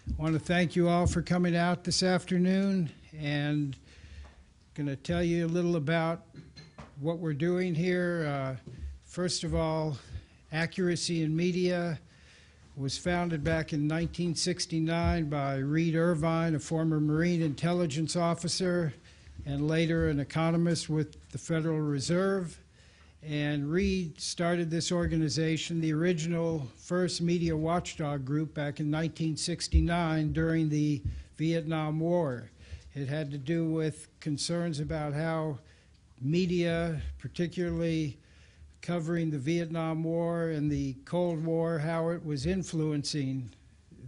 I want to thank you all for coming out this afternoon, and going to tell you a little about what we're doing here. First of all, Accuracy in Media was founded back in 1969 by Reed Irvine, a former Marine intelligence officer and later an economist with the Federal Reserve. And Reed started this organization, the original first media watchdog group, back in 1969 during the Vietnam War. It had to do with concerns about how media, particularly covering the Vietnam War and the Cold War, how it was influencing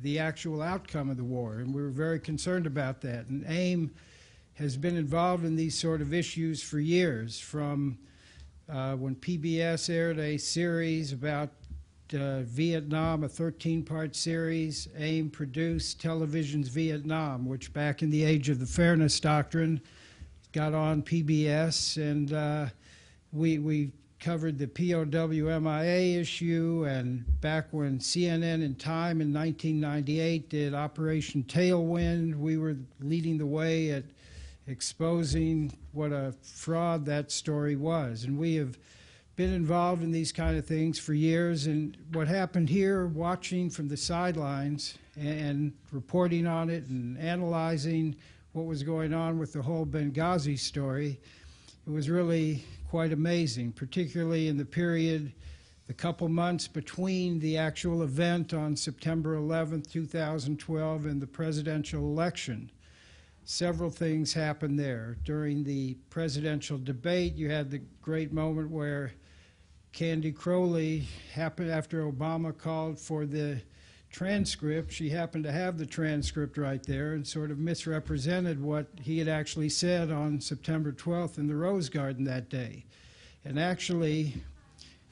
the actual outcome of the war. And we were very concerned about that. And AIM has been involved in these sort of issues for years, from when PBS aired a series about Vietnam, a 13-part series. AIM produced Television's Vietnam, which back in the age of the Fairness Doctrine got on PBS, and we covered the POW-MIA issue, and back when CNN and Time in 1998 did Operation Tailwind, we were leading the way at exposing what a fraud that story was. And we have been involved in these kind of things for years, and what happened here, watching from the sidelines and reporting on it and analyzing what was going on with the whole Benghazi story, it was really quite amazing, particularly in the period, the couple months between the actual event on September 11th, 2012 and the presidential election. Several things happened there. During the presidential debate, you had the great moment where Candy Crowley happened, after Obama called for the transcript, she happened to have the transcript right there and sort of misrepresented what he had actually said on September 12th in the Rose Garden that day. And actually,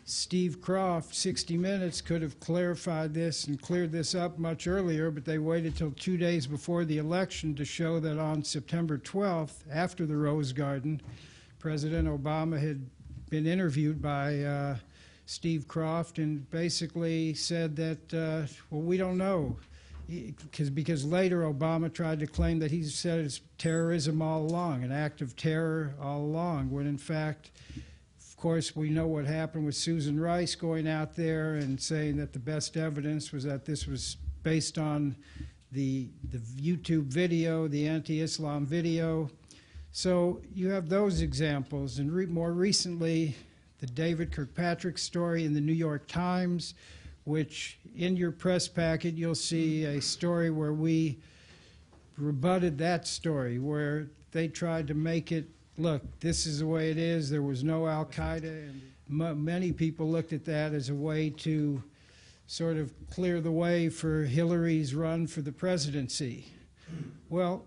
Steve Kroft, 60 Minutes, could have clarified this and cleared this up much earlier, but they waited till 2 days before the election to show that on September 12th, after the Rose Garden, President Obama had been interviewed by Steve Kroft and basically said that, well, we don't know, because later Obama tried to claim that he said it's terrorism all along, an act of terror all along, when in fact, of course, we know what happened with Susan Rice going out there and saying that the best evidence was that this was based on the YouTube video, the anti-Islam video. So you have those examples, and more recently, the David Kirkpatrick story in the New York Times, which in your press packet you'll see a story where we rebutted that story, where they tried to make it, look, this is the way it is, there was no Al-Qaeda, and many people looked at that as a way to sort of clear the way for Hillary's run for the presidency. Well,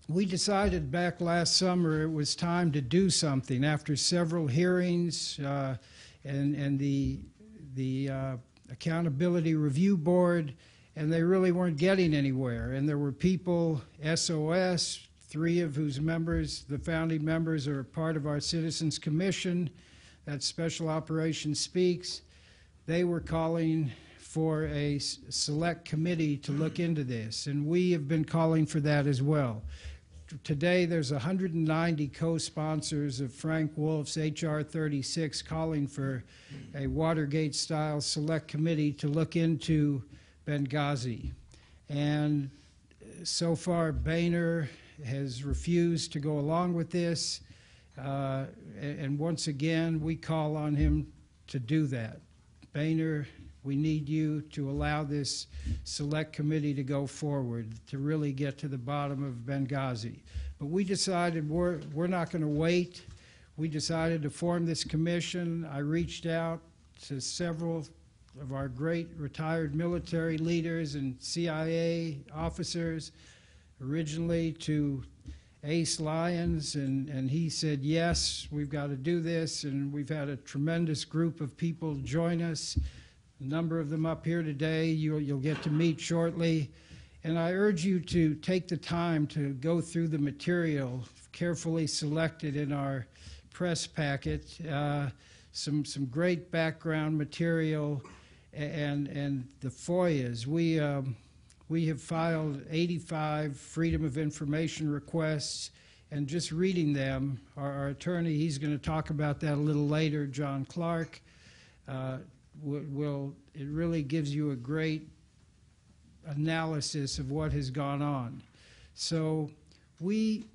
we decided back last summer it was time to do something after several hearings and the Accountability Review Board, and they really weren't getting anywhere. And there were people, SOS, 3 of whose members, the founding members, are part of our Citizens Commission, that Special Operations Speaks. They were calling for a select committee to look into this, and we have been calling for that as well. Today, there's 190 co-sponsors of Frank Wolf's H.R. 36 calling for a Watergate-style select committee to look into Benghazi. And so far, Boehner has refused to go along with this, and once again, we call on him to do that. Boehner, we need you to allow this select committee to go forward, to really get to the bottom of Benghazi. But we decided we're not going to wait. We decided to form this commission. I reached out to several of our great retired military leaders and CIA officers, originally to Ace Lyons, and he said, yes, we've got to do this, and we've had a tremendous group of people join us. A number of them up here today you'll get to meet shortly. And I urge you to take the time to go through the material carefully selected in our press packet, some great background material, and the FOIAs. we have filed 85 Freedom of Information requests, and just reading them, our attorney, he's going to talk about that a little later, John Clark, it really gives you a great analysis of what has gone on. So we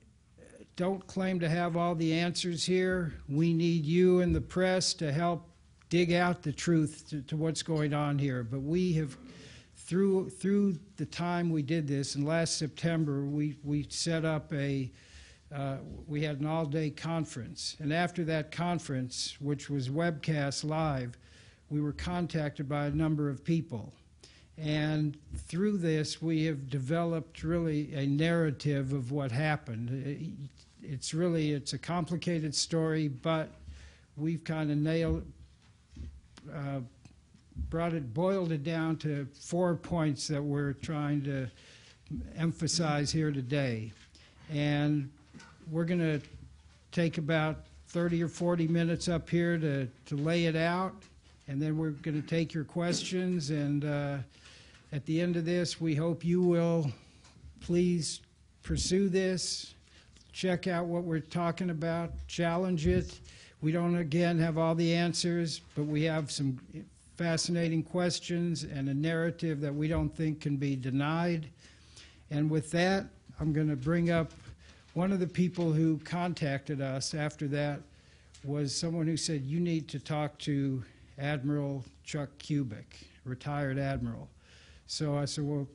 don't claim to have all the answers here. We need you and the press to help dig out the truth to what's going on here. But we have, through the time we did this, and last September, we set up we had an all-day conference. And after that conference, which was webcast live, we were contacted by a number of people. And through this, we have developed really a narrative of what happened. It's a complicated story, but we've kind of boiled it down to 4 points that we're trying to emphasize here today. And we're going to take about 30 or 40 minutes up here to lay it out, and then we're going to take your questions. And at the end of this, we hope you will please pursue this, check out what we're talking about, challenge it. We don't, again, have all the answers, but we have some fascinating questions and a narrative that we don't think can be denied. And with that, I'm going to bring up one of the people who contacted us after that was someone who said, you need to talk to Admiral Chuck Kubik, retired admiral. So I said, well,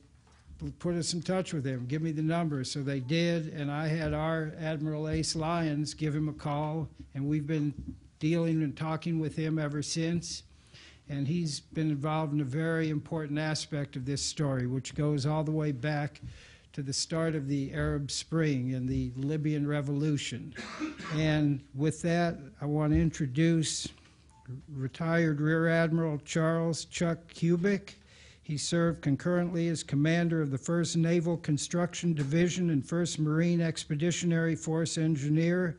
put us in touch with him. Give me the number. So they did, and I had our Admiral Ace Lyons give him a call, and we've been dealing and talking with him ever since. And he's been involved in a very important aspect of this story, which goes all the way back to the start of the Arab Spring and the Libyan Revolution. And with that, I want to introduce retired Rear Admiral Charles Chuck Kubik. He served concurrently as commander of the 1st Naval Construction Division and 1st Marine Expeditionary Force Engineer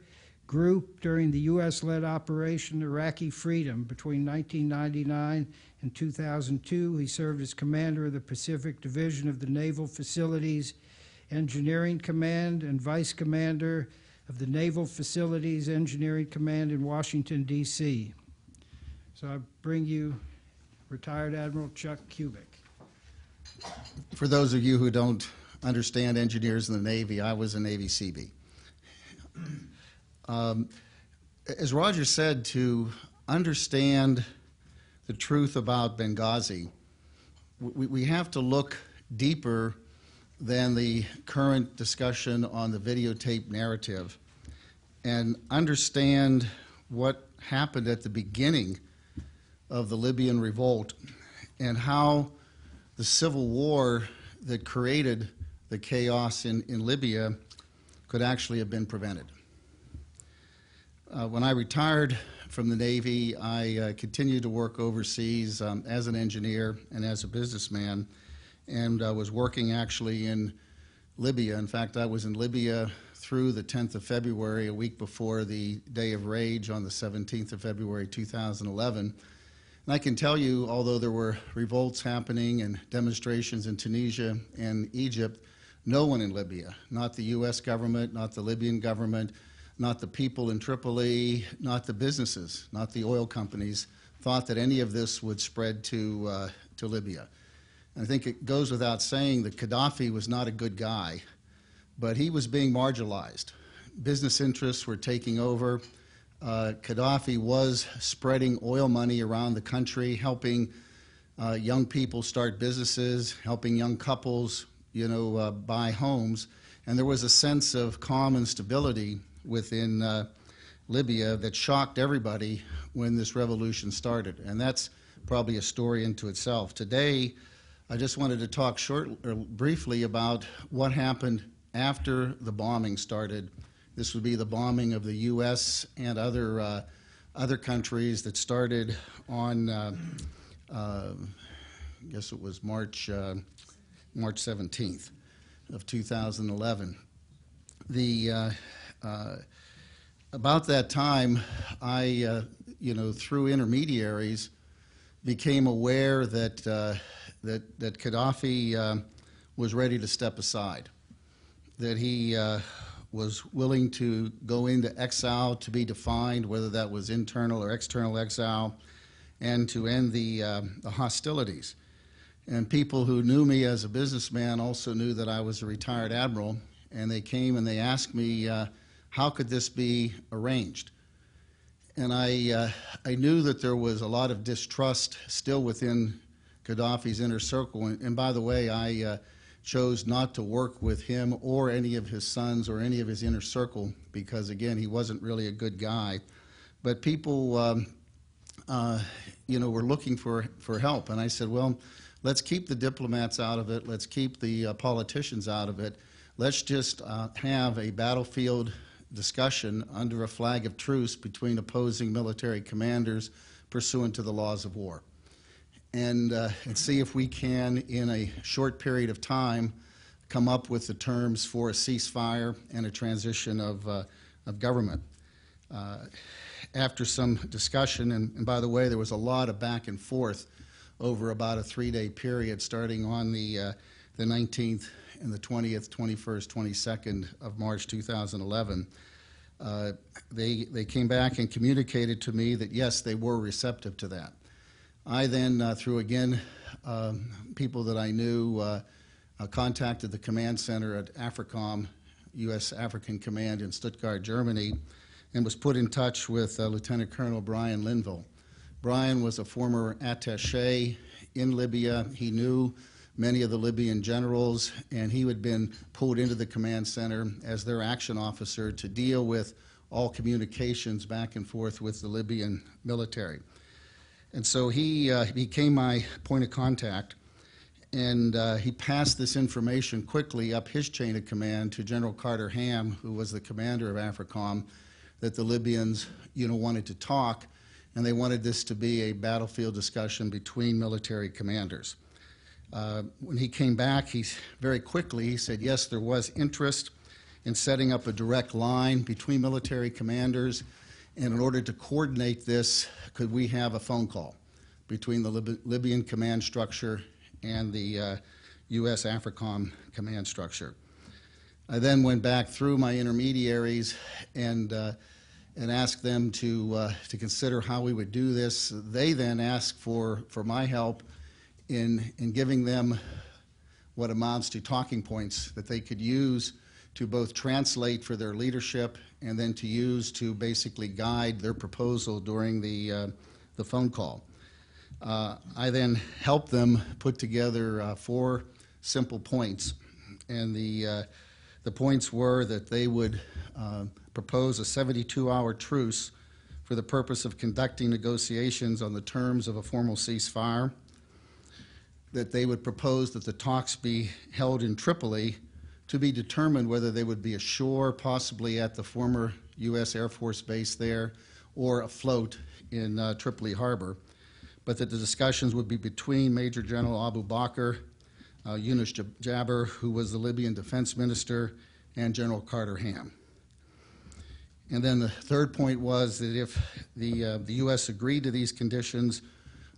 Group during the U.S.-led Operation Iraqi Freedom between 1999 and 2002. He served as commander of the Pacific Division of the Naval Facilities Engineering Command and vice commander of the Naval Facilities Engineering Command in Washington, D.C. So I bring you retired Admiral Chuck Kubik. For those of you who don't understand engineers in the Navy, I was a Navy Seabee. As Roger said, to understand the truth about Benghazi, we have to look deeper than the current discussion on the videotape narrative and understand what happened at the beginning of the Libyan revolt and how the civil war that created the chaos in Libya could actually have been prevented. When I retired from the Navy, I continued to work overseas as an engineer and as a businessman, and was working actually in Libya. In fact, I was in Libya through the 10th of February, a week before the Day of Rage on the 17th of February 2011. And I can tell you, although there were revolts happening and demonstrations in Tunisia and Egypt, no one in Libya, not the U.S. government, not the Libyan government, not the people in Tripoli, not the businesses, not the oil companies, thought that any of this would spread to Libya. And I think it goes without saying that Gaddafi was not a good guy, but he was being marginalized. Business interests were taking over. Gaddafi was spreading oil money around the country, helping young people start businesses, helping young couples, buy homes. And there was a sense of calm and stability within Libya that shocked everybody when this revolution started. And that's probably a story into itself. Today, I just wanted to talk briefly about what happened after the bombing started. This would be the bombing of the U.S. and other countries that started on, I guess it was March 17th of 2011. About that time, I, through intermediaries, became aware that Gaddafi was ready to step aside, that he was willing to go into exile to be defined, whether that was internal or external exile, and to end the hostilities. And people who knew me as a businessman also knew that I was a retired admiral, and they came and they asked me, how could this be arranged? And I knew that there was a lot of distrust still within Gaddafi's inner circle. And by the way, I chose not to work with him or any of his sons or any of his inner circle because, again, he wasn't really a good guy. But people, were looking for help. And I said, well, let's keep the diplomats out of it. Let's keep the politicians out of it. Let's just have a battlefield discussion under a flag of truce between opposing military commanders pursuant to the laws of war. And see if we can, in a short period of time, come up with the terms for a ceasefire and a transition of government. After some discussion, and by the way, there was a lot of back and forth over about a 3-day period starting on the 19th and the 20th, 21st, 22nd of March 2011. They came back and communicated to me that, yes, they were receptive to that. I then, through, again, people that I knew, contacted the command center at AFRICOM, U.S. African Command in Stuttgart, Germany, and was put in touch with Lieutenant Colonel Brian Linville. Brian was a former attaché in Libya. He knew many of the Libyan generals, and he had been pulled into the command center as their action officer to deal with all communications back and forth with the Libyan military. And so he became my point of contact, and he passed this information quickly up his chain of command to General Carter Ham, who was the commander of AFRICOM, that the Libyans, wanted to talk, and they wanted this to be a battlefield discussion between military commanders. When he came back, he very quickly said, yes, there was interest in setting up a direct line between military commanders, and in order to coordinate this, could we have a phone call between the Libyan command structure and the U.S. AFRICOM command structure. I then went back through my intermediaries and asked them to consider how we would do this. They then asked for my help in giving them what amounts to talking points that they could use to both translate for their leadership and then to use to basically guide their proposal during the phone call. I then helped them put together 4 simple points, and the points were that they would propose a 72-hour truce for the purpose of conducting negotiations on the terms of a formal ceasefire, that they would propose that the talks be held in Tripoli to be determined whether they would be ashore, possibly at the former U.S. Air Force base there, or afloat in Tripoli Harbor, but that the discussions would be between Major General Abu Bakr, Yunus Jabber, who was the Libyan defense minister, and General Carter Ham. And then the third point was that if the U.S. agreed to these conditions,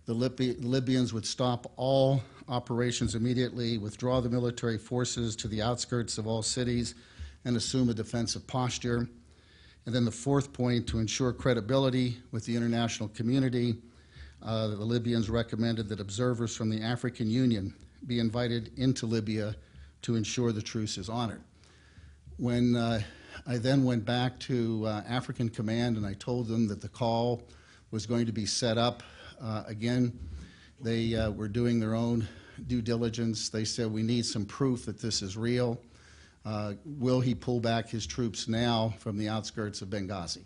the Libyans would stop all operations immediately, withdraw the military forces to the outskirts of all cities, and assume a defensive posture. And then the fourth point, to ensure credibility with the international community, the Libyans recommended that observers from the African Union be invited into Libya to ensure the truce is honored. When I then went back to African Command and I told them that the call was going to be set up, again, they were doing their own due diligence. They said, we need some proof that this is real. Will he pull back his troops now from the outskirts of Benghazi?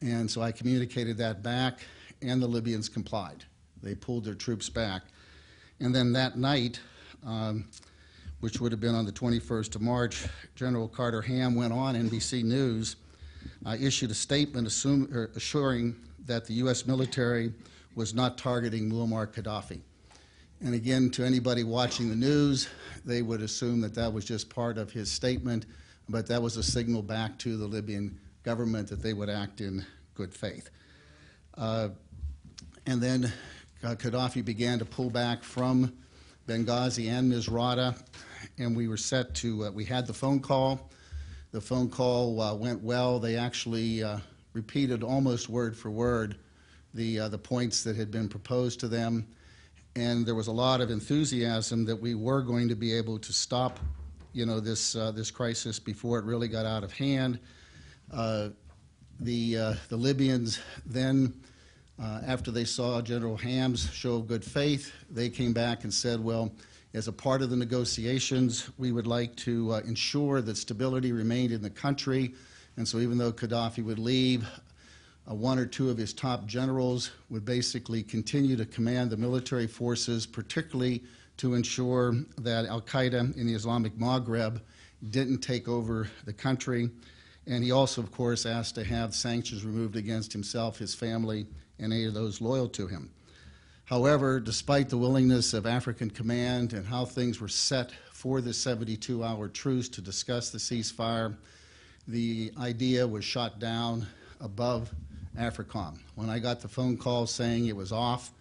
And so I communicated that back, and the Libyans complied. They pulled their troops back. And then that night, which would have been on the 21st of March, General Carter Ham went on NBC News, issued a statement assuring that the U.S. military was not targeting Muammar Gaddafi. And again, to anybody watching the news, they would assume that that was just part of his statement, but that was a signal back to the Libyan government that they would act in good faith. And then Gaddafi began to pull back from Benghazi and Misrata, and we were set to, we had the phone call. The phone call went well. They actually repeated almost word for word the points that had been proposed to them. And there was a lot of enthusiasm that we were going to be able to stop, this crisis before it really got out of hand. The Libyans then, after they saw General Ham's show of good faith, they came back and said, well, as a part of the negotiations, we would like to ensure that stability remained in the country. And so even though Gaddafi would leave, one or two of his top generals would basically continue to command the military forces, particularly to ensure that al-Qaeda in the Islamic Maghreb didn't take over the country. And he also, of course, asked to have sanctions removed against himself, his family, and any of those loyal to him. However, despite the willingness of African Command and how things were set for the 72-hour truce to discuss the ceasefire, the idea was shot down above AFRICOM. When I got the phone call saying it was off,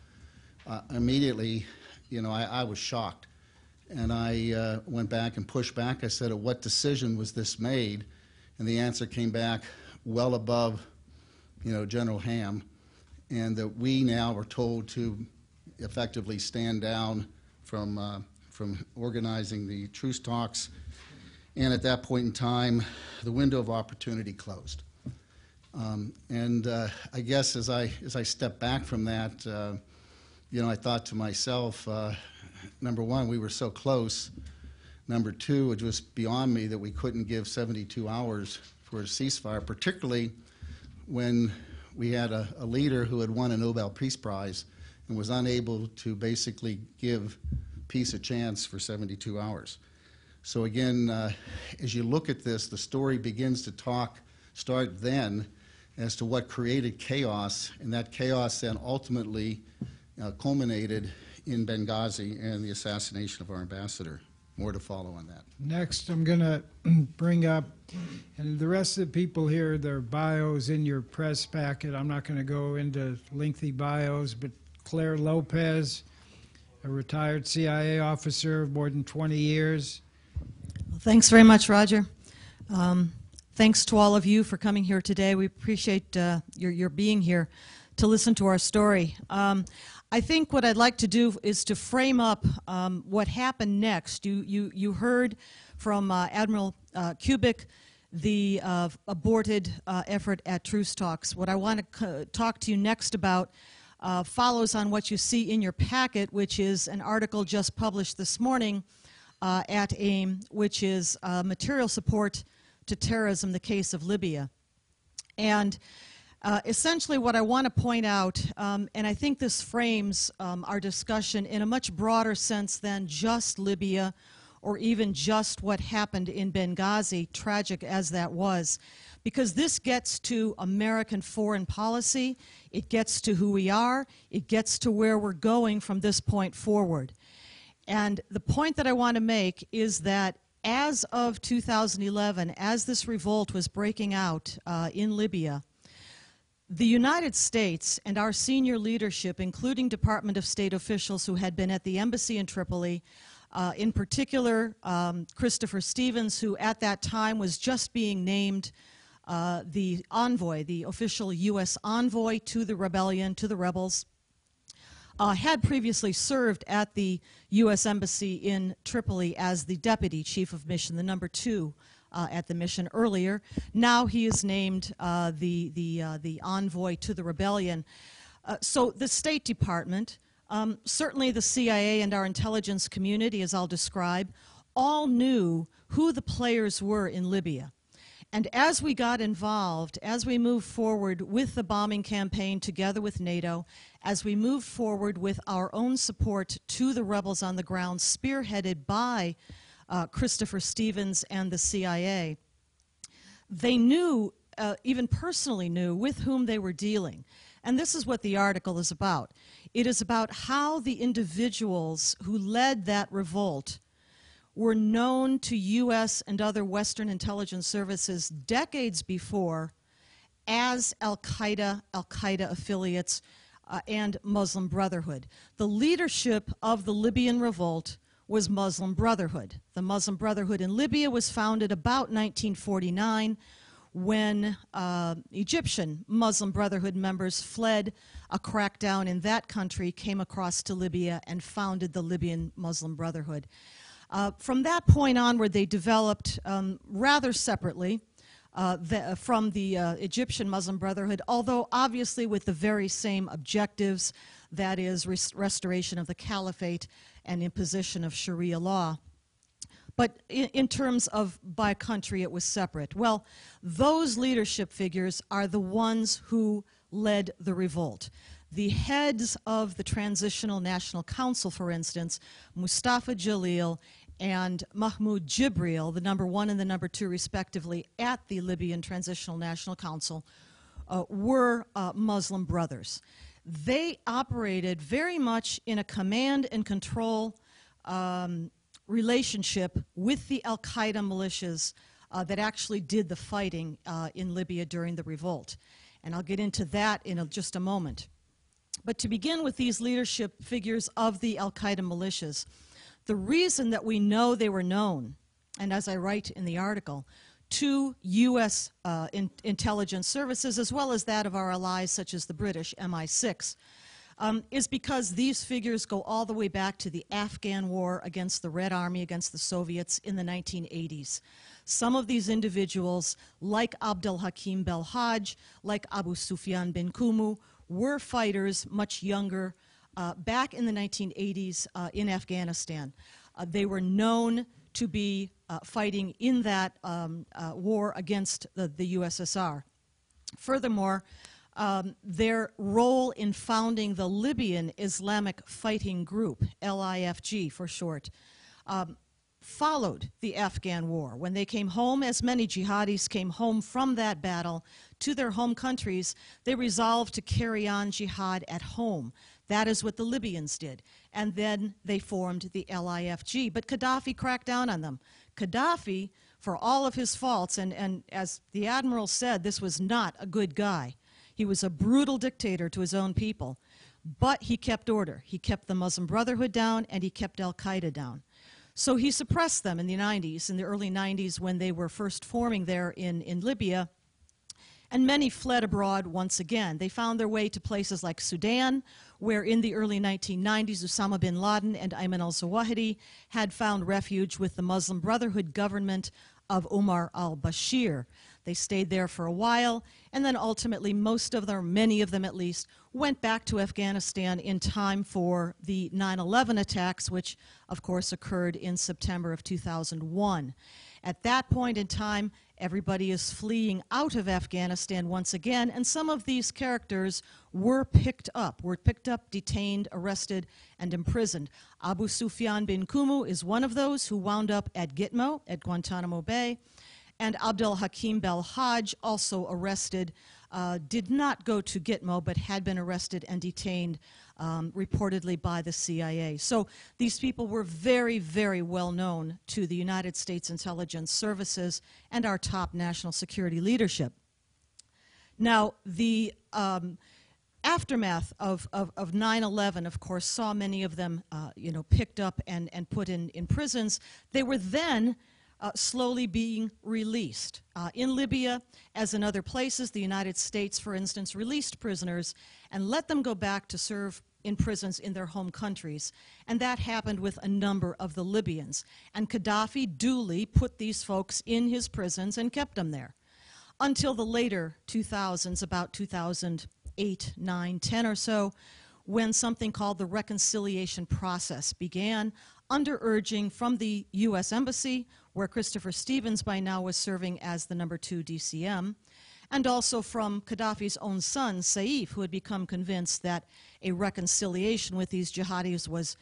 immediately, I was shocked. And I went back and pushed back. I said, at what decision was this made? And the answer came back well above, General Ham, and that we now were told to effectively stand down from organizing the truce talks. And at that point in time, the window of opportunity closed. I guess as I stepped back from that, I thought to myself, number one, we were so close. Number two, it was beyond me that we couldn't give 72 hours for a ceasefire, particularly when we had a leader who had won a Nobel Peace Prize and was unable to basically give peace a chance for 72 hours. So again, as you look at this, the story begins to start then as to what created chaos, and that chaos then ultimately culminated in Benghazi and the assassination of our ambassador. More to follow on that. Next, I'm going to bring up, and the rest of the people here, their bios in your press packet. I'm not going to go into lengthy bios, but Claire Lopez, a retired CIA officer of more than 20 years. Well, thanks very much, Roger. Thanks to all of you for coming here today. We appreciate your being here to listen to our story. I think what I'd like to do is to frame up what happened next. You heard from Admiral Kubik the aborted effort at truce talks. What I want to talk to you next about follows on what you see in your packet, which is an article just published this morning at AIM, which is material support to terrorism, the case of Libya. And essentially what I want to point out, and I think this frames our discussion in a much broader sense than just Libya or even just what happened in Benghazi, tragic as that was, because this gets to American foreign policy, it gets to who we are, it gets to where we're going from this point forward. And the point that I want to make is that as of 2011, as this revolt was breaking out in Libya, the United States and our senior leadership, including Department of State officials who had been at the embassy in Tripoli, in particular Christopher Stevens, who at that time was just being named the envoy, the official U.S. envoy to the rebellion, to the rebels, had previously served at the U.S. Embassy in Tripoli as the deputy chief of mission, the number 2 at the mission earlier. Now he is named the envoy to the rebellion. So the State Department, certainly the CIA and our intelligence community, as I'll describe, all knew who the players were in Libya. And as we got involved, as we moved forward with the bombing campaign together with NATO, as we moved forward with our own support to the rebels on the ground, spearheaded by Christopher Stevens and the CIA, they knew, even personally knew, with whom they were dealing. And this is what the article is about. It is about how the individuals who led that revolt were known to U.S. and other Western intelligence services decades before as Al-Qaeda affiliates, and Muslim Brotherhood. The leadership of the Libyan revolt was Muslim Brotherhood. The Muslim Brotherhood in Libya was founded about 1949 when Egyptian Muslim Brotherhood members fled a crackdown in that country, came across to Libya, and founded the Libyan Muslim Brotherhood. From that point onward, they developed rather separately from the Egyptian Muslim Brotherhood, although obviously with the very same objectives, that is restoration of the caliphate and imposition of Sharia law. But in terms of by country, it was separate. Well, those leadership figures are the ones who led the revolt. The heads of the Transitional National Council, for instance, Mustafa Jalil and Mahmoud Jibril, the number 1 and the number 2 respectively, at the Libyan Transitional National Council, were Muslim brothers. They operated very much in a command and control relationship with the al-Qaeda militias that actually did the fighting in Libya during the revolt. And I'll get into that in just a moment. But to begin with these leadership figures of the al-Qaeda militias, the reason that we know they were known, and as I write in the article, to U.S. Intelligence services as well as that of our allies such as the British MI6, is because these figures go all the way back to the Afghan war against the Red Army, against the Soviets in the 1980s. Some of these individuals, like Abdel Hakim Belhaj, like Abu Sufyan bin Kumu, were fighters much younger back in the 1980s in Afghanistan. They were known to be fighting in that war against the USSR. Furthermore, their role in founding the Libyan Islamic Fighting Group, LIFG for short, followed the Afghan war. When they came home, as many jihadis came home from that battle to their home countries, they resolved to carry on jihad at home. That is what the Libyans did. And then they formed the LIFG. But Gaddafi cracked down on them. Gaddafi, for all of his faults, and as the Admiral said, this was not a good guy. He was a brutal dictator to his own people. But he kept order. He kept the Muslim Brotherhood down, and he kept al-Qaeda down. So he suppressed them in the 90s, in the early 90s when they were first forming there in Libya. And many fled abroad once again. They found their way to places like Sudan, where in the early 1990s, Osama bin Laden and Ayman al-Zawahiri had found refuge with the Muslim Brotherhood government of Omar al-Bashir. They stayed there for a while, and then ultimately most of them, many of them at least, went back to Afghanistan in time for the 9/11 attacks, which of course occurred in September of 2001. At that point in time, everybody is fleeing out of Afghanistan once again, and some of these characters were picked up, detained, arrested, and imprisoned. Abu Sufyan bin Kumu is one of those who wound up at Gitmo, at Guantanamo Bay, and Abdel Hakim Belhaj, also arrested, did not go to Gitmo, but had been arrested and detained reportedly by the CIA. So these people were very, very well known to the United States intelligence services and our top national security leadership. Now, the aftermath of 9/11, of course, saw many of them picked up and put in prisons. They were then slowly being released. In Libya, as in other places, the United States, for instance, released prisoners and let them go back to serve in prisons in their home countries. And that happened with a number of the Libyans. And Gaddafi duly put these folks in his prisons and kept them there. Until the later 2000s, about 2008, 9, 10 or so, when something called the reconciliation process began under urging from the U.S. Embassy, where Christopher Stevens by now was serving as the number 2 DCM, and also from Gaddafi's own son, Saif, who had become convinced that a reconciliation with these jihadis was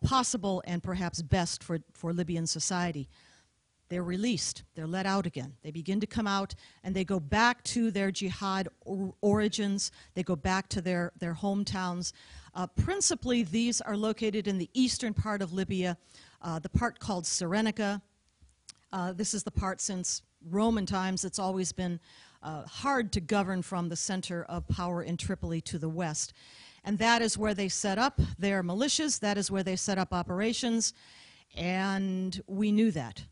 possible and perhaps best for Libyan society. They're released. They're let out again. They begin to come out, and they go back to their jihad origins. They go back to their hometowns. Principally, these are located in the eastern part of Libya, the part called Cyrenaica. This is the part since Roman times it's always been hard to govern from the center of power in Tripoli to the west. And that is where they set up their militias. That is where they set up operations. And we knew that.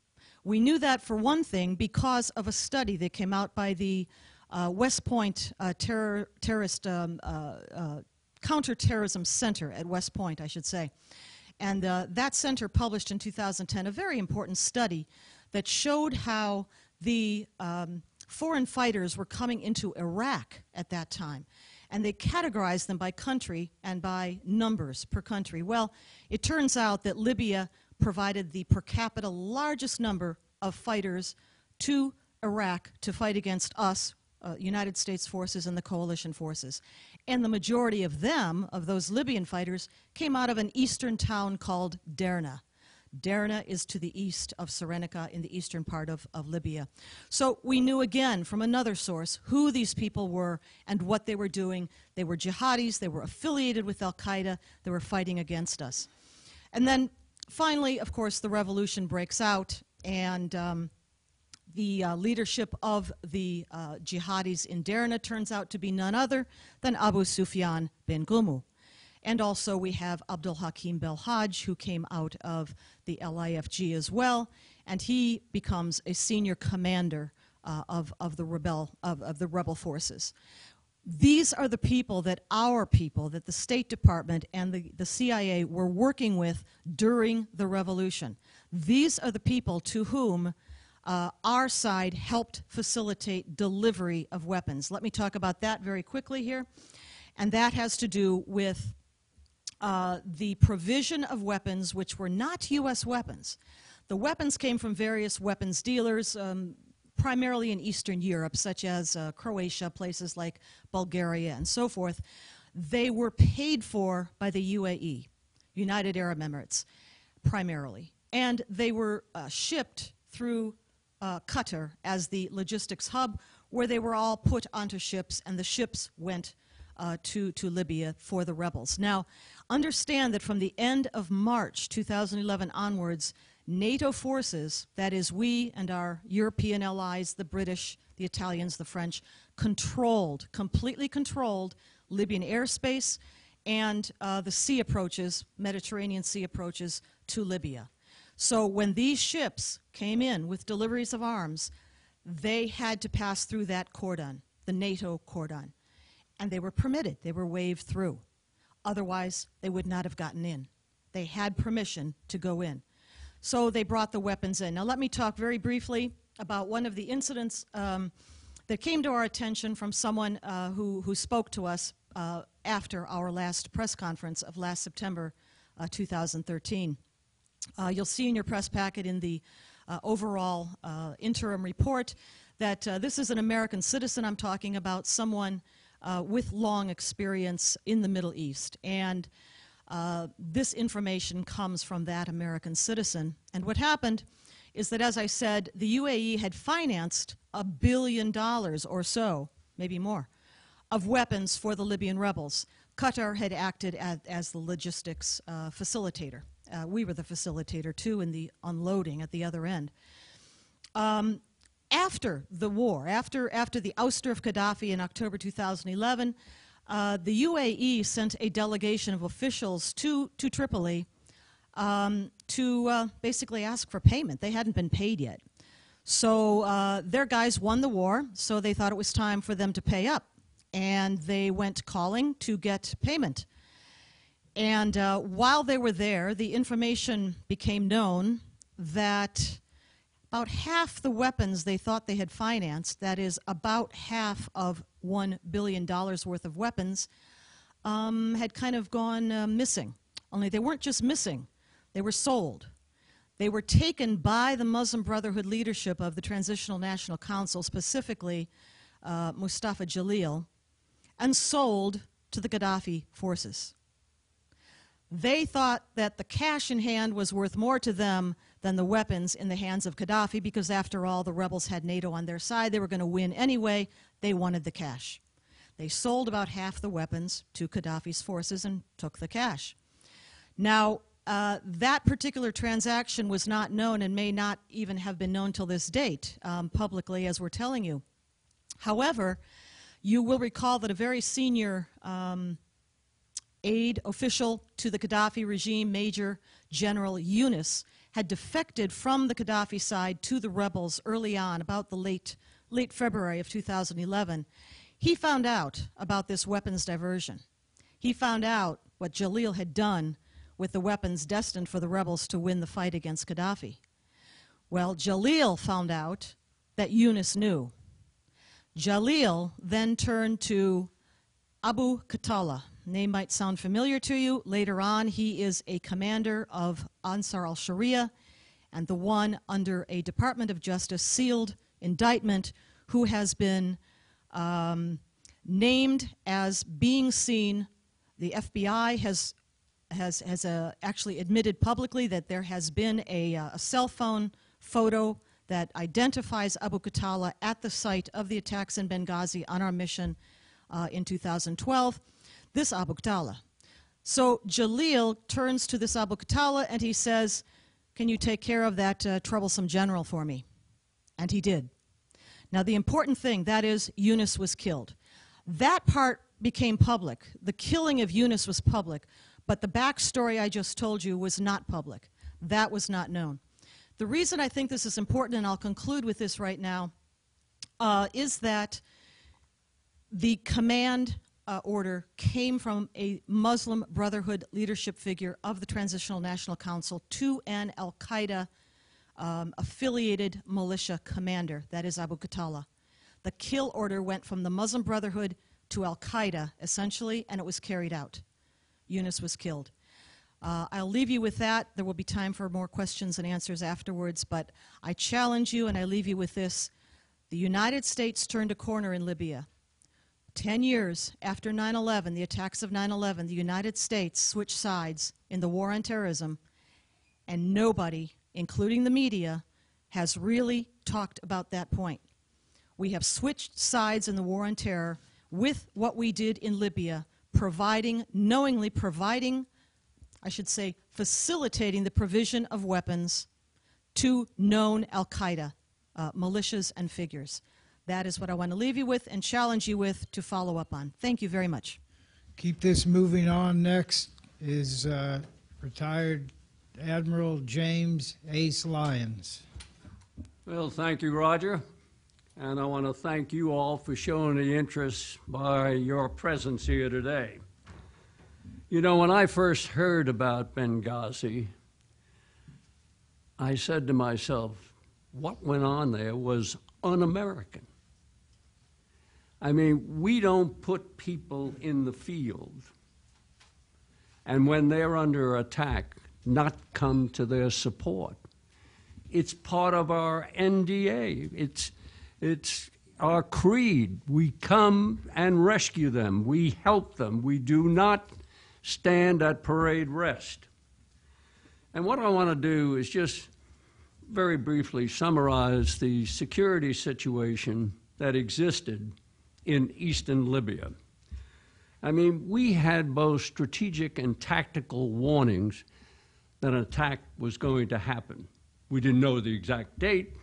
We knew that, for one thing, because of a study that came out by the West Point Counterterrorism Center at West Point, I should say. And that center published in 2010 a very important study that showed how the foreign fighters were coming into Iraq at that time. And they categorized them by country and by numbers per country. Well, it turns out that Libya provided the per capita largest number of fighters to Iraq to fight against us, United States forces and the coalition forces. And the majority of them, of those Libyan fighters, came out of an eastern town called Derna. Derna is to the east of Cyrenaica in the eastern part of Libya. So we knew again from another source who these people were and what they were doing. They were jihadis, they were affiliated with Al-Qaeda, they were fighting against us. And then finally, of course, the revolution breaks out, and the leadership of the jihadis in Derna turns out to be none other than Abu Sufyan bin Ghumu. And also we have Abdul Hakim Belhaj, who came out of the LIFG as well, and he becomes a senior commander of the rebel forces. These are the people that that the State Department and the CIA were working with during the revolution. These are the people to whom our side helped facilitate delivery of weapons. Let me talk about that very quickly here. And that has to do with the provision of weapons which were not U.S. weapons. The weapons came from various weapons dealers, primarily in Eastern Europe, such as Croatia, places like Bulgaria, and so forth. They were paid for by the UAE, United Arab Emirates, primarily. And they were shipped through Qatar as the logistics hub, where they were all put onto ships, and the ships went to Libya for the rebels. Now, understand that from the end of March 2011 onwards, NATO forces, that is we and our European allies, the British, the Italians, the French, completely controlled Libyan airspace and the sea approaches, Mediterranean sea approaches to Libya. So when these ships came in with deliveries of arms, they had to pass through that cordon, the NATO cordon. And they were permitted, they were waved through. Otherwise, they would not have gotten in. They had permission to go in. So they brought the weapons in. Now let me talk very briefly about one of the incidents that came to our attention from someone who spoke to us after our last press conference of last September 2013. You'll see in your press packet in the overall interim report that this is an American citizen I'm talking about, someone with long experience in the Middle East. And this information comes from that American citizen. And what happened is that, as I said, the UAE had financed $1 billion or so, maybe more, of weapons for the Libyan rebels. Qatar had acted as the logistics facilitator. We were the facilitator, too, in the unloading at the other end. After the war, after the ouster of Gaddafi in October 2011, the UAE sent a delegation of officials to Tripoli to basically ask for payment. They hadn't been paid yet. So their guys won the war, so they thought it was time for them to pay up. And they went calling to get payment. And while they were there, the information became known that about half the weapons they thought they had financed, that is about half of $1 billion worth of weapons, had kind of gone missing. Only they weren't just missing, they were sold. They were taken by the Muslim Brotherhood leadership of the Transitional National Council, specifically Mustafa Jalil, and sold to the Gaddafi forces. They thought that the cash in hand was worth more to them than the weapons in the hands of Gaddafi, because after all, the rebels had NATO on their side. They were going to win anyway. They wanted the cash. They sold about half the weapons to Gaddafi's forces and took the cash. Now, that particular transaction was not known and may not even have been known till this date publicly, as we're telling you. However, you will recall that a very senior aide official to the Gaddafi regime, Major General Yunus, had defected from the Gaddafi side to the rebels early on, about the late February of 2011. He found out about this weapons diversion. He found out what Jalil had done with the weapons destined for the rebels to win the fight against Gaddafi. Well, Jalil found out that Yunus knew. Jalil then turned to Abu Khatallah. Name might sound familiar to you. Later on, he is a commander of Ansar al-Sharia and the one under a Department of Justice sealed indictment who has been named as being seen. The FBI has actually admitted publicly that there has been a cell phone photo that identifies Abu Khatallah at the site of the attacks in Benghazi on our mission in 2012. This Abu Khatallah. So Jalil turns to this Abu Khatallah and he says, "Can you take care of that troublesome general for me?" And he did. Now the important thing, that is, Yunus was killed. That part became public. The killing of Yunus was public, but the backstory I just told you was not public. That was not known. The reason I think this is important, and I'll conclude with this right now, is that the command order came from a Muslim Brotherhood leadership figure of the Transitional National Council to an al-Qaeda affiliated militia commander, that is Abu Khatallah. The kill order went from the Muslim Brotherhood to al-Qaeda, essentially, and it was carried out. Yunus was killed. I'll leave you with that. There will be time for more questions and answers afterwards, but I challenge you and I leave you with this. The United States turned a corner in Libya. 10 years after 9/11, the attacks of 9/11, the United States switched sides in the war on terrorism, and nobody, including the media, has really talked about that point. We have switched sides in the war on terror with what we did in Libya, knowingly providing, I should say, facilitating the provision of weapons to known al-Qaeda militias and figures. That is what I want to leave you with and challenge you with to follow up on. Thank you very much. Keep this moving on. Next is retired Admiral James Ace Lyons. Well, thank you, Roger. And I want to thank you all for showing the interest by your presence here today. You know, when I first heard about Benghazi, I said to myself, what went on there was un-American. I mean, we don't put people in the field and when they're under attack, not come to their support. It's part of our NDA. It's our creed. We come and rescue them. We help them. We do not stand at parade rest. And what I want to do is just very briefly summarize the security situation that existed in eastern Libya. I mean, we had both strategic and tactical warnings that an attack was going to happen. We didn't know the exact date,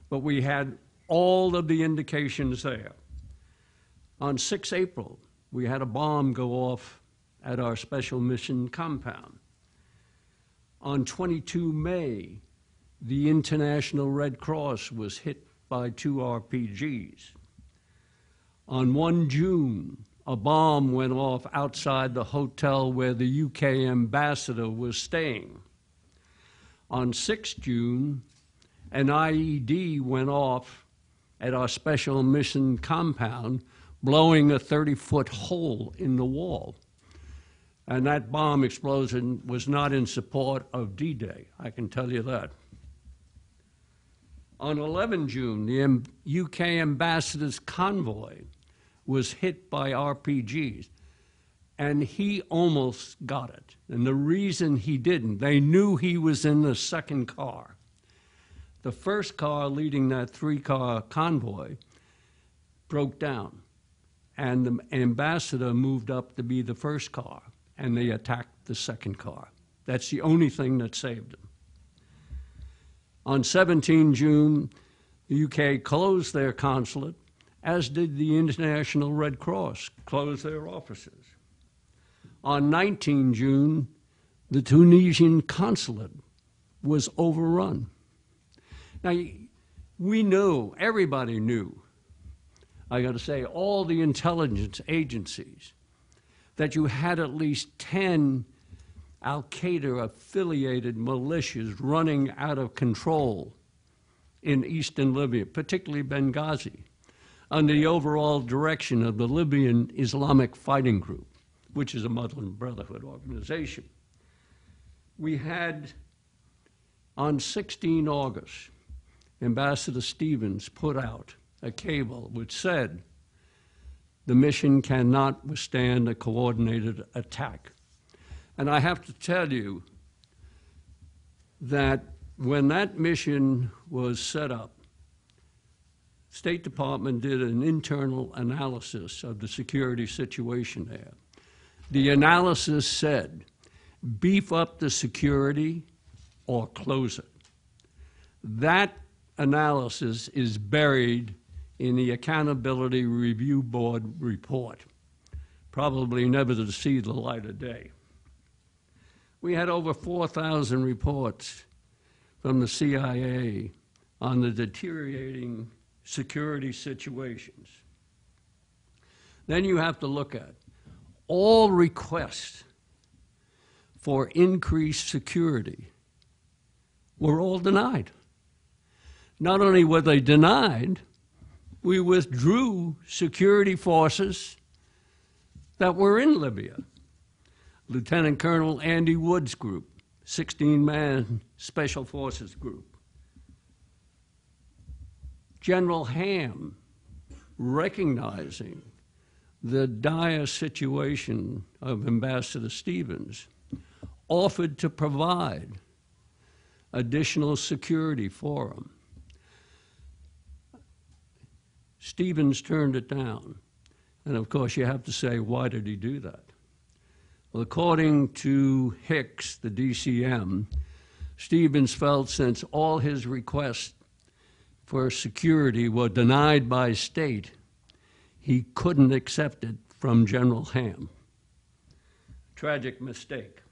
but we had all of the indications there. On 6 April, we had a bomb go off at our special mission compound. On 22 May, the International Red Cross was hit by 2 RPGs. On 1 June, a bomb went off outside the hotel where the UK ambassador was staying. On 6 June, an IED went off at our special mission compound, blowing a 30-foot hole in the wall. And that bomb explosion was not in support of D-Day, I can tell you that. On 11 June, the UK ambassador's convoy was hit by RPGs, and he almost got it. And the reason he didn't, they knew he was in the second car. The first car leading that 3-car convoy broke down, and the ambassador moved up to be the first car, and they attacked the second car. That's the only thing that saved them. On 17 June, the UK closed their consulate, as did the International Red Cross, closed their offices. On 19 June, the Tunisian consulate was overrun. Now, we knew, everybody knew, I got to say, all the intelligence agencies, that you had at least 10 al-Qaeda-affiliated militias running out of control in eastern Libya, particularly Benghazi, under the overall direction of the Libyan Islamic Fighting Group, which is a Muslim Brotherhood organization. We had, on 16 August, Ambassador Stevens put out a cable which said, the mission cannot withstand a coordinated attack. And I have to tell you that when that mission was set up, State Department did an internal analysis of the security situation there. The analysis said, beef up the security or close it. That analysis is buried in the Accountability Review Board report, probably never to see the light of day. We had over 4,000 reports from the CIA on the deteriorating security situations. Then you have to look at all requests for increased security were all denied. Not only were they denied, we withdrew security forces that were in Libya. Lieutenant Colonel Andy Wood's group, 16-man Special Forces group. General Ham, recognizing the dire situation of Ambassador Stevens, offered to provide additional security for him. Stevens turned it down. And of course, you have to say, why did he do that? Well, according to Hicks, the DCM, Stevens felt since all his requests for security were denied by state, he couldn't accept it from General Ham. Tragic mistake.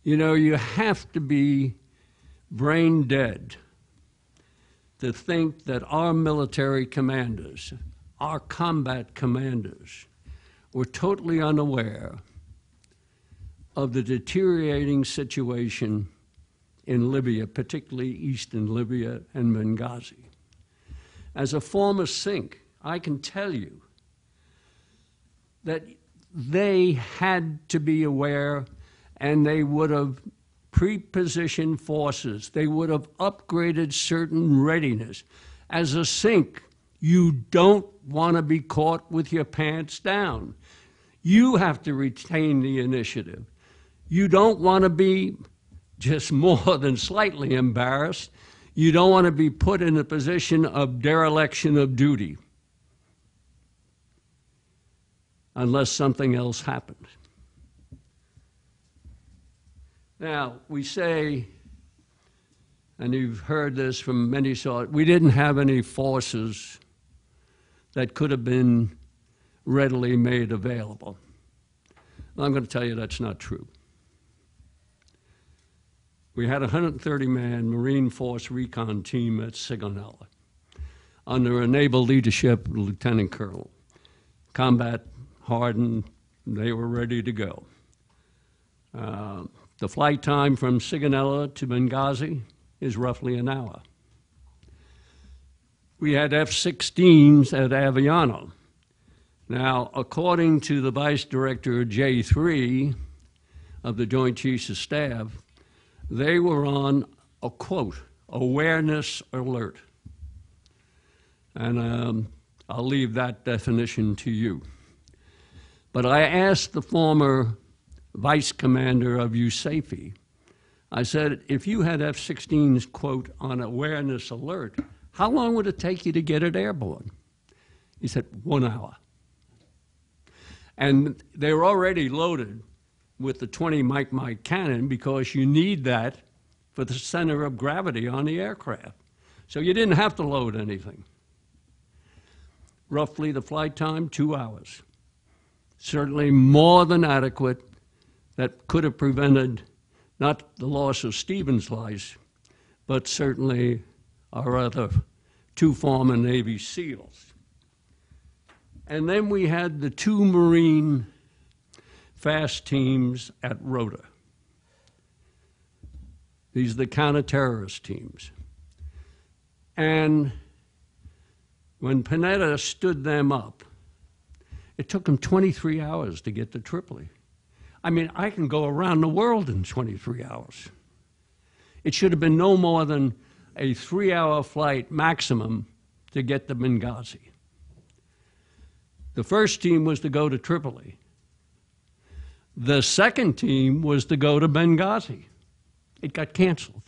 You know, you have to be brain dead to think that our military commanders, our combat commanders, were totally unaware of the deteriorating situation in Libya, particularly eastern Libya and Benghazi. As a former SINC, I can tell you that they had to be aware, and they would have pre-positioned forces. They would have upgraded certain readiness. As a SINC, you don't want to be caught with your pants down. You have to retain the initiative. You don't want to be just more than slightly embarrassed. You don't want to be put in a position of dereliction of duty unless something else happens. Now, we say, and you've heard this from many sources, we didn't have any forces that could have been readily made available. Well, I'm going to tell you that's not true. We had a 130-man Marine Force recon team at Sigonella under a naval leadership of Lieutenant Colonel. Combat hardened, they were ready to go. The flight time from Sigonella to Benghazi is roughly an hour. We had F-16s at Aviano. Now, according to the Vice Director J3 of the Joint Chiefs of Staff, they were on a, quote, awareness alert. And I'll leave that definition to you. But I asked the former vice commander of USAFE, I said, if you had F-16s, quote, on awareness alert, how long would it take you to get it airborne? He said, 1 hour. And they were already loaded with the 20 Mike cannon because you need that for the center of gravity on the aircraft. So you didn't have to load anything. roughly the flight time, 2 hours. Certainly more than adequate. That could have prevented not the loss of Stephen's life, but certainly our other 2 former Navy SEALs. And then we had the 2 Marine fast teams at Rota. These are the counter-terrorist teams. And when Panetta stood them up, it took them 23 hours to get to Tripoli. I mean, I can go around the world in 23 hours. It should have been no more than a 3-hour flight maximum to get to Benghazi. The first team was to go to Tripoli. The second team was to go to Benghazi. It got canceled.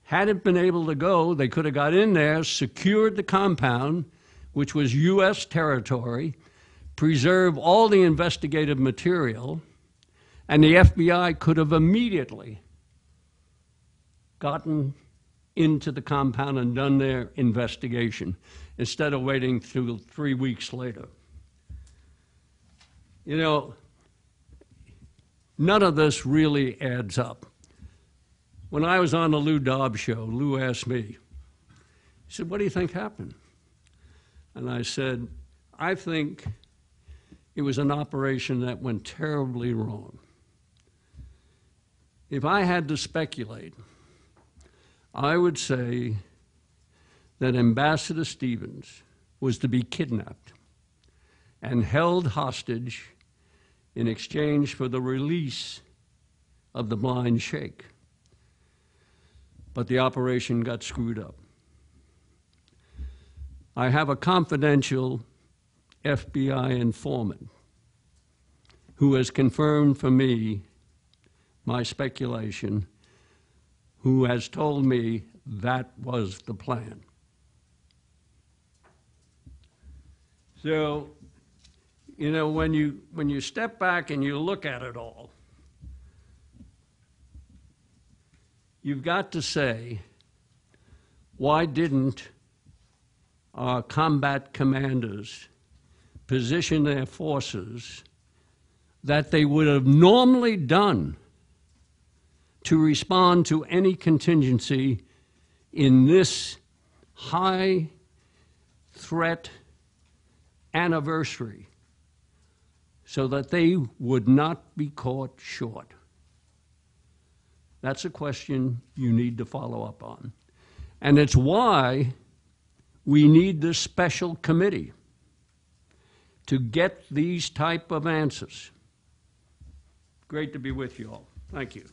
Had it been able to go, they could have got in there, secured the compound, which was U.S. territory, preserve all the investigative material, and the FBI could have immediately gotten into the compound and done their investigation instead of waiting till 3 weeks later. You know, none of this really adds up. When I was on the Lou Dobbs show, Lou asked me, he said, "What do you think happened?" And I said, "I think it was an operation that went terribly wrong. If I had to speculate, I would say that Ambassador Stevens was to be kidnapped and held hostage in exchange for the release of the blind sheikh. But the operation got screwed up. I have a confidential FBI informant who has confirmed for me my speculation, who has told me that was the plan." So, you know, when you step back and you look at it all, you've got to say, why didn't our combat commanders position their forces that they would have normally done to respond to any contingency in this high threat anniversary so that they would not be caught short? That's a question you need to follow up on. And it's why we need this special committee to get these type of answers. Great to be with you all. Thank you.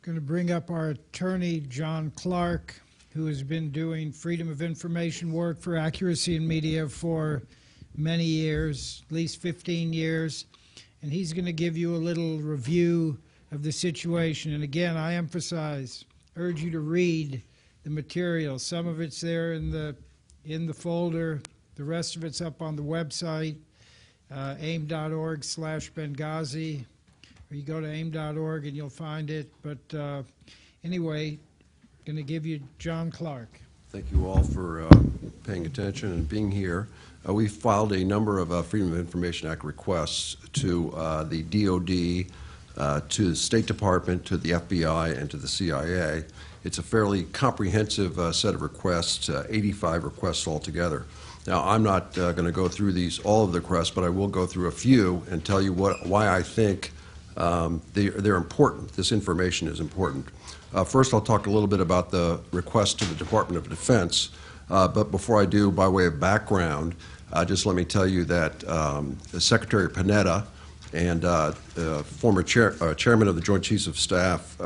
Going to bring up our attorney, John Clark, who has been doing freedom of information work for Accuracy in Media for many years, at least 15 years. And he's going to give you a little review of the situation. And again, I urge you to read the material. Some of it's there in the folder. The rest of it's up on the website, aim.org/Benghazi. Or you go to aim.org and you'll find it. But anyway, going to give you John Clark. Thank you all for paying attention and being here. We filed a number of Freedom of Information Act requests to the DOD, to the State Department, to the FBI, and to the CIA. It's a fairly comprehensive set of requests, 85 requests altogether. Now, I'm not going to go through all of the requests, but I will go through a few and tell you why I think they're important. This information is important. First, I'll talk a little bit about the request to the Department of Defense. But before I do, by way of background, just let me tell you that Secretary Panetta and former chairman of the Joint Chiefs of Staff,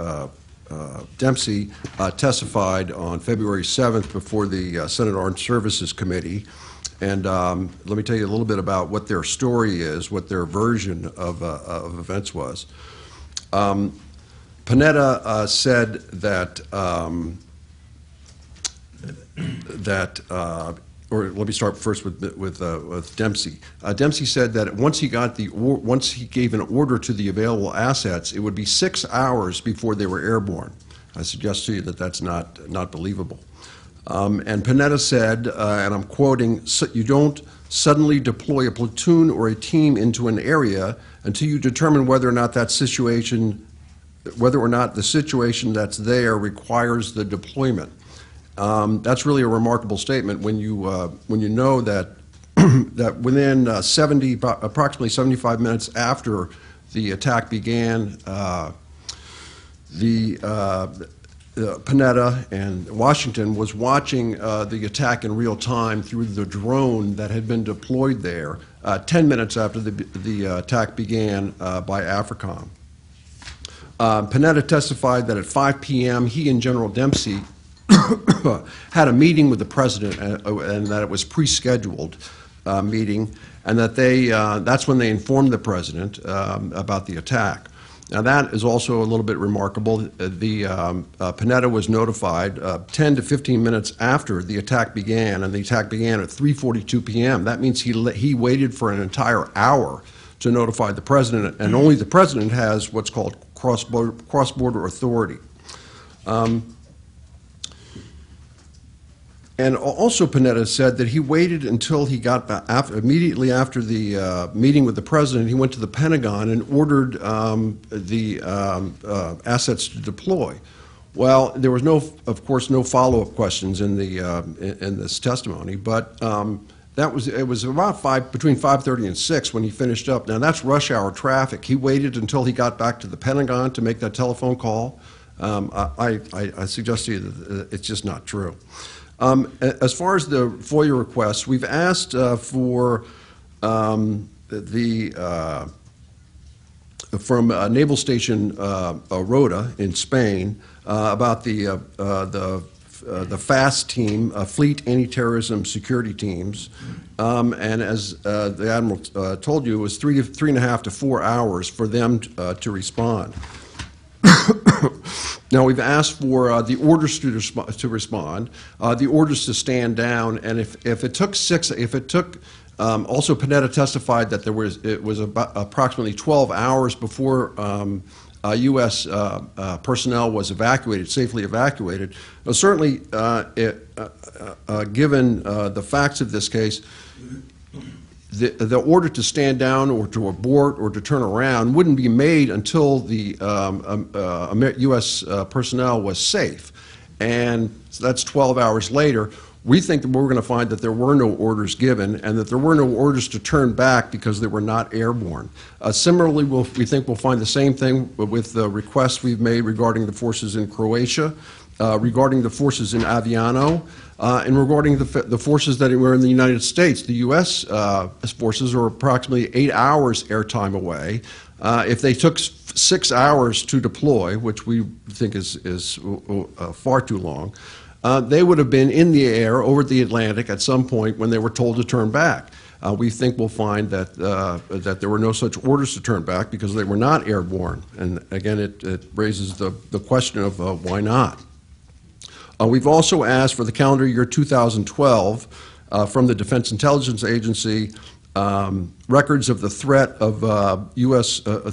Dempsey, testified on February 7th before the Senate Armed Services Committee. And let me tell you a little bit about what their story is, what their version of events was. Panetta said that, or let me start first with Dempsey. Dempsey said that once he gave an order to the available assets, it would be 6 hours before they were airborne. I suggest to you that that's not believable. And Panetta said, and I'm quoting, "You don't suddenly deploy a platoon or a team into an area until you determine whether or not the situation that's there requires the deployment." That's really a remarkable statement when you know that that within approximately 75 minutes after the attack began, Panetta and Washington was watching the attack in real time through the drone that had been deployed there 10 minutes after the attack began by AFRICOM. Panetta testified that at 5 p.m. he and General Dempsey had a meeting with the president, and that it was pre-scheduled meeting, and that that's when they informed the president about the attack. Now that is also a little bit remarkable. Panetta was notified 10 to 15 minutes after the attack began, and the attack began at 3:42 p.m. That means he waited for an entire hour to notify the president, and only the president has what's called cross-border authority. And also Panetta said that he waited until he got back, immediately after the meeting with the president, he went to the Pentagon and ordered the assets to deploy. Well, there was of course, no follow-up questions in this testimony, but it was about between 5:30 and 6 when he finished up. Now that's rush hour traffic. He waited until he got back to the Pentagon to make that telephone call. I suggest to you that it's just not true. As far as the FOIA requests, we've asked for from Naval Station Rota in Spain about the FAST team, Fleet Anti-Terrorism Security Teams, and as the Admiral told you, it was 3.5 to 4 hours for them to respond. Now we've asked for the orders to respond, the orders to stand down, and if it took also Panetta testified that it was about approximately 12 hours before U.S. Personnel was safely evacuated. Now, certainly, given the facts of this case, the order to stand down or to abort or to turn around wouldn't be made until the U.S. personnel was safe. And so that's 12 hours later. We think that we're going to find that there were no orders given and that there were no orders to turn back because they were not airborne. Similarly, we think we'll find the same thing with the requests we've made regarding the forces in Croatia, regarding the forces in Aviano, and regarding the forces that were in the United States. The U.S. Forces are approximately 8 hours airtime away. If they took 6 hours to deploy, which we think is far too long, they would have been in the air over the Atlantic at some point when they were told to turn back. We think we'll find that there were no such orders to turn back because they were not airborne. And again, it raises the question of why not. We've also asked for the calendar year 2012 from the Defense Intelligence Agency records of the threat of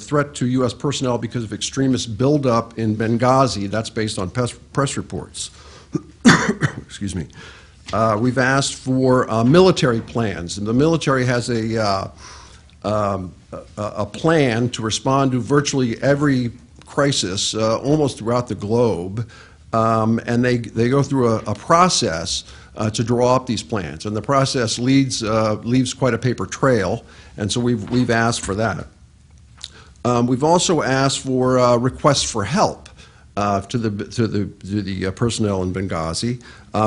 threat to U.S. personnel because of extremist buildup in Benghazi. That's based on press reports. Excuse me. We've asked for military plans, and the military has a plan to respond to virtually every crisis almost throughout the globe. And they go through a process to draw up these plans, and the process leaves quite a paper trail, and so we've asked for that. We've also asked for requests for help to the personnel in Benghazi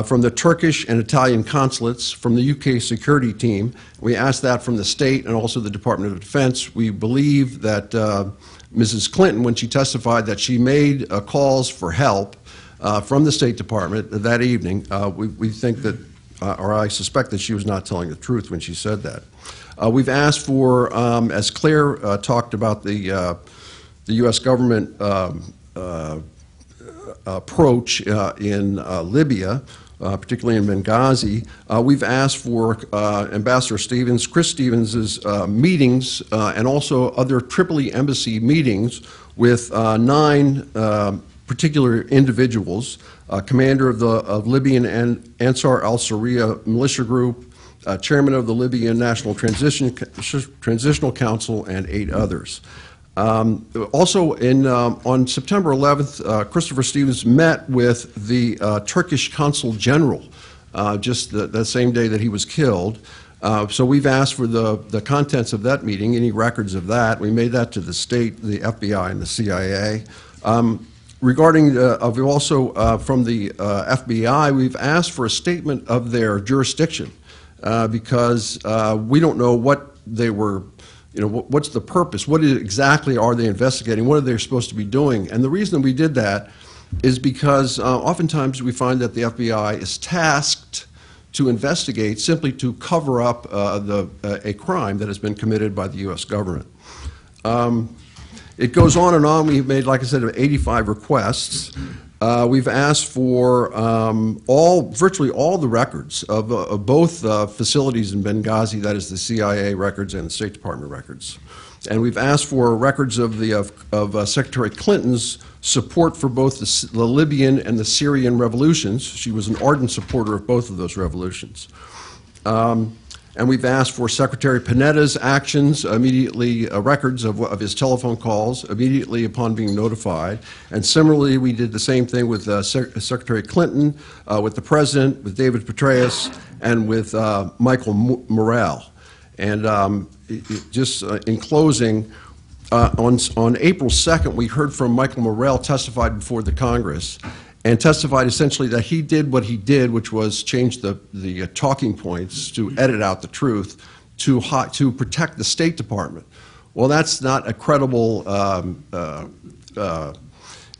from the Turkish and Italian consulates, from the UK security team. We asked that from the state and also the Department of Defense. We believe that Mrs. Clinton, when she testified that she made calls for help from the State Department that evening, we think that, or I suspect that she was not telling the truth when she said that. We've asked for, as Claire talked about the U.S. government approach in Libya, particularly in Benghazi, we've asked for Ambassador Stevens, Chris Stevens' meetings, and also other Tripoli embassy meetings with 9 particular individuals, commander of Libyan and Ansar al-Sharia militia group, chairman of the Libyan National Transitional Council, and 8 others. Also, on September 11th, Christopher Stevens met with the Turkish Consul General just the same day that he was killed. So we've asked for the contents of that meeting, any records of that. We made that to the state, the FBI, and the CIA. Regarding, we've also, from the FBI, we've asked for a statement of their jurisdiction because we don't know what they were, what's the purpose? What exactly are they investigating? What are they supposed to be doing? And the reason we did that is because oftentimes we find that the FBI is tasked to investigate simply to cover up a crime that has been committed by the U.S. government. It goes on and on. We've made, like I said, 85 requests. We've asked for virtually all the records of both facilities in Benghazi, that is the CIA records and the State Department records. And we've asked for records of Secretary Clinton's support for both the Libyan and the Syrian revolutions. She was an ardent supporter of both of those revolutions. And we've asked for Secretary Panetta's actions immediately, records of his telephone calls immediately upon being notified. And similarly, we did the same thing with Secretary Clinton, with the President, with David Petraeus, and with Michael Morrell. And just in closing, on April 2nd, we heard from Michael Morrell testified before the Congress and testified essentially that he did what he did, which was change the talking points to edit out the truth to protect the State Department. Well, that's not a credible,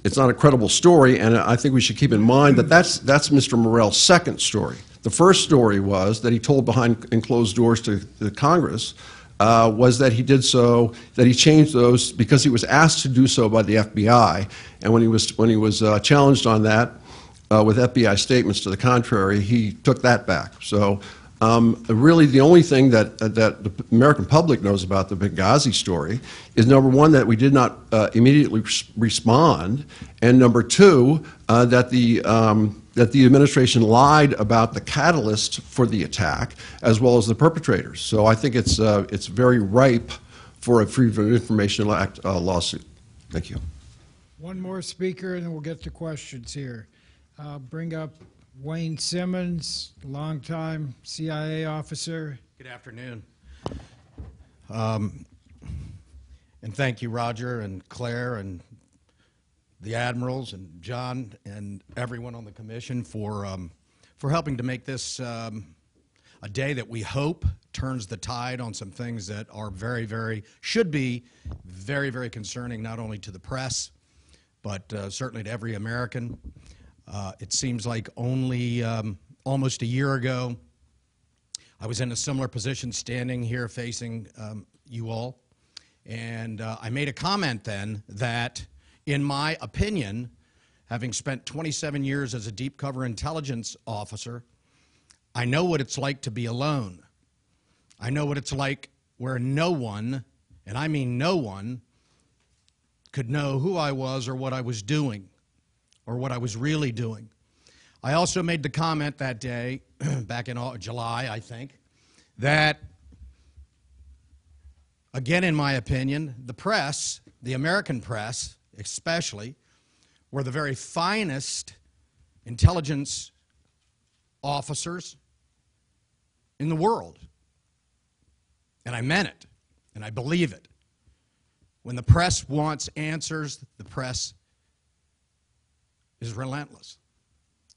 it's not a credible story, and I think we should keep in mind that that's Mr. Morrell's second story. The first story was that he told behind closed doors to the Congress was that he did so, that he changed those because he was asked to do so by the FBI, and when he was challenged on that with FBI statements to the contrary, he took that back. So really the only thing that the American public knows about the Benghazi story is, number one, that we did not immediately respond, and number two, that the administration lied about the catalyst for the attack as well as the perpetrators. So I think it's very ripe for a Freedom of Information Act lawsuit. Thank you. One more speaker, and then we'll get to questions here. Bring up Wayne Simmons, longtime CIA officer. Good afternoon. And thank you, Roger and Claire and the admirals and John and everyone on the commission for helping to make this a day that we hope turns the tide on some things that are should be very, very concerning, not only to the press, but certainly to every American. It seems like only almost a year ago, I was in a similar position standing here facing you all, and I made a comment then that, in my opinion, having spent 27 years as a deep cover intelligence officer, I know what it's like to be alone. I know what it's like where no one, and I mean no one, could know who I was or what I was doing or what I was really doing. I also made the comment that day, back in July, I think, that, again, in my opinion, the press, the American press especially, were the very finest intelligence officers in the world. And I meant it, and I believe it. When the press wants answers, the press is relentless.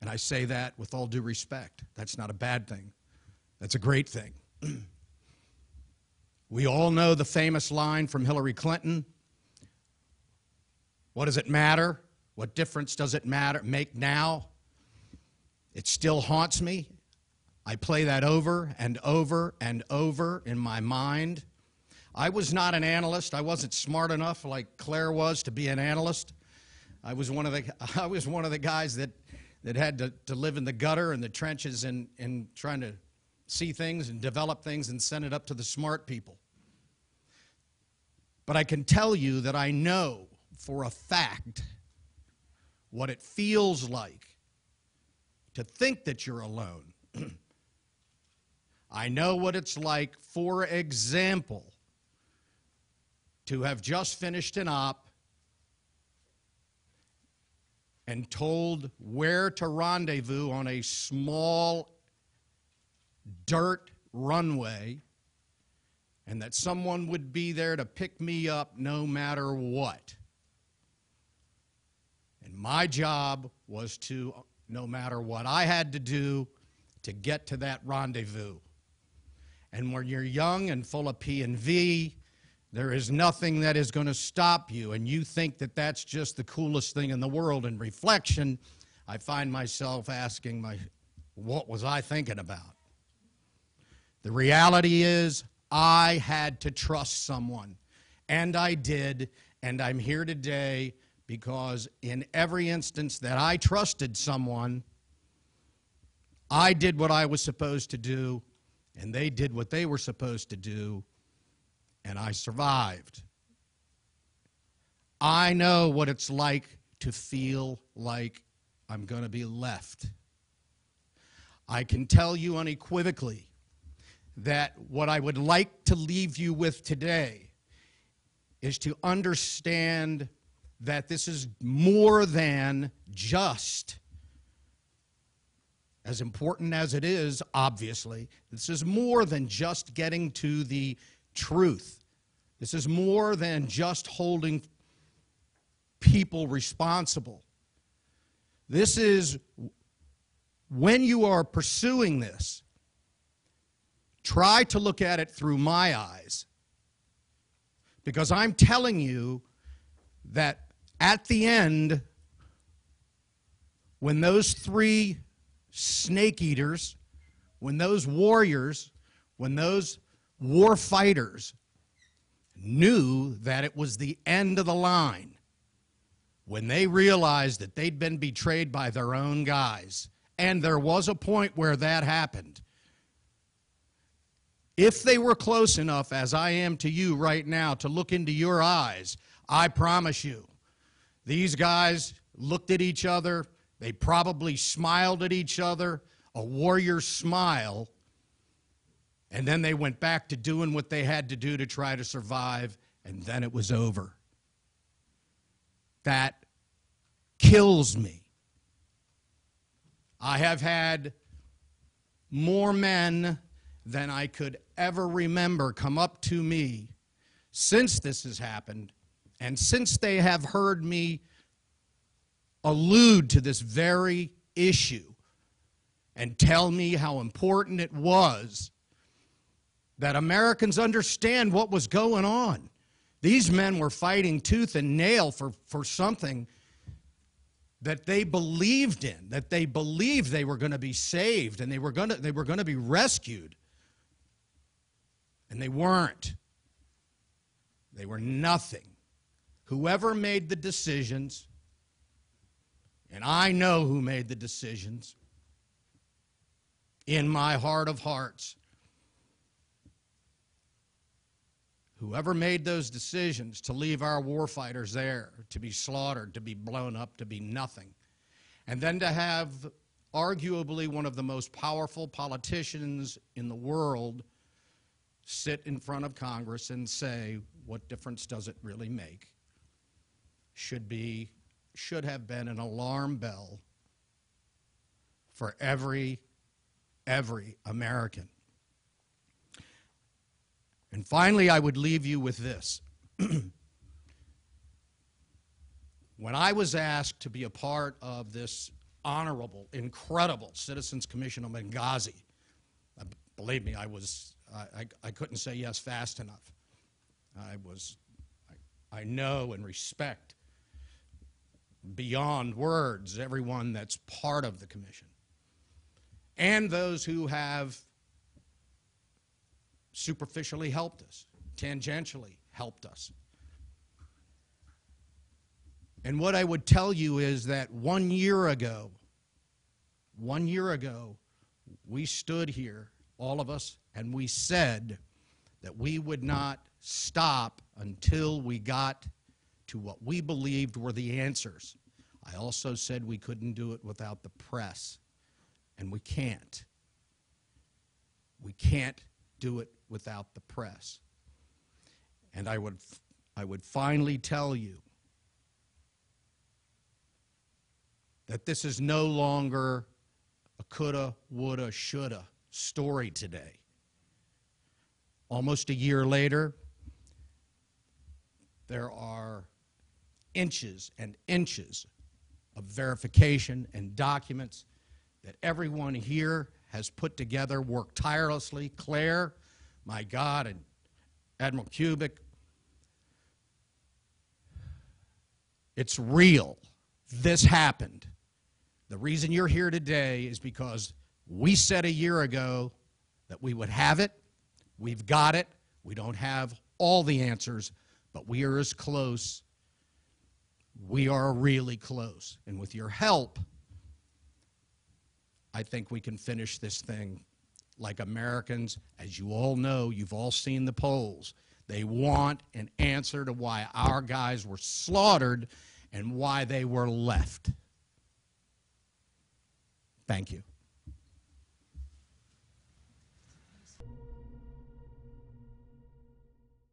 And I say that with all due respect. That's not a bad thing. That's a great thing. We all know the famous line from Hillary Clinton, "What does it matter? What difference does it make now?" It still haunts me. I play that over and over and over in my mind. I was not an analyst. I wasn't smart enough like Claire was to be an analyst. I was one of the guys that had to live in the gutter and the trenches and trying to see things and develop things and send it up to the smart people. But I can tell you that I know for a fact what it feels like to think that you're alone. I know what it's like, for example, to have just finished an op and told where to rendezvous on a small dirt runway, and that someone would be there to pick me up no matter what. And my job was to, no matter what I had to do, to get to that rendezvous. And when you're young and full of P&V, there is nothing that is going to stop you, and you think that that's just the coolest thing in the world. In reflection, I find myself asking, what was I thinking about? The reality is, I had to trust someone, and I did, and I'm here today because in every instance that I trusted someone, I did what I was supposed to do, and they did what they were supposed to do, and I survived. I know what it's like to feel like I'm going to be left. I can tell you unequivocally that what I would like to leave you with today is to understand that this is more than just, as important as it is, obviously, this is more than just getting to the truth. This is more than just holding people responsible. This is, when you are pursuing this, try to look at it through my eyes, because I'm telling you that at the end, when those three snake eaters, when those warriors, when those war fighters knew that it was the end of the line, when they realized that they'd been betrayed by their own guys, and there was a point where that happened, if they were close enough, as I am to you right now, to look into your eyes, I promise you, these guys looked at each other, they probably smiled at each other, a warrior's smile, and then they went back to doing what they had to do to try to survive, and then it was over. That kills me. I have had more men than I could ever remember come up to me since this has happened, and since they have heard me allude to this very issue and tell me how important it was that Americans understand what was going on. These men were fighting tooth and nail for something that they believed in, that they believed they were going to be saved and they were going to be rescued. And they weren't. They were nothing. Whoever made the decisions, and I know who made the decisions, in my heart of hearts, whoever made those decisions to leave our warfighters there, to be slaughtered, to be blown up, to be nothing, and then to have arguably one of the most powerful politicians in the world sit in front of Congress and say, what difference does it really make, should have been an alarm bell for every American. And finally, I would leave you with this. When I was asked to be a part of this honorable, incredible Citizens Commission on Benghazi, believe me, I couldn't say yes fast enough. I know and respect beyond words everyone that's part of the commission and those who have superficially helped us, tangentially helped us. And what I would tell you is that 1 year ago, we stood here, all of us, and we said that we would not stop until we got to what we believed were the answers. I also said we couldn't do it without the press, and we can't. We can't do it without the press. And I would finally tell you that this is no longer a coulda, woulda, shoulda story today. Almost a year later, there are inches and inches of verification and documents that everyone here has put together, worked tirelessly. Claire, my God, and Admiral Kubik. It's real. This happened. The reason you're here today is because we said a year ago that we would have it. We've got it. We don't have all the answers, but we are as close. We are really close. And with your help, I think we can finish this thing like Americans. As you all know, you've all seen the polls. They want an answer to why our guys were slaughtered and why they were left. Thank you.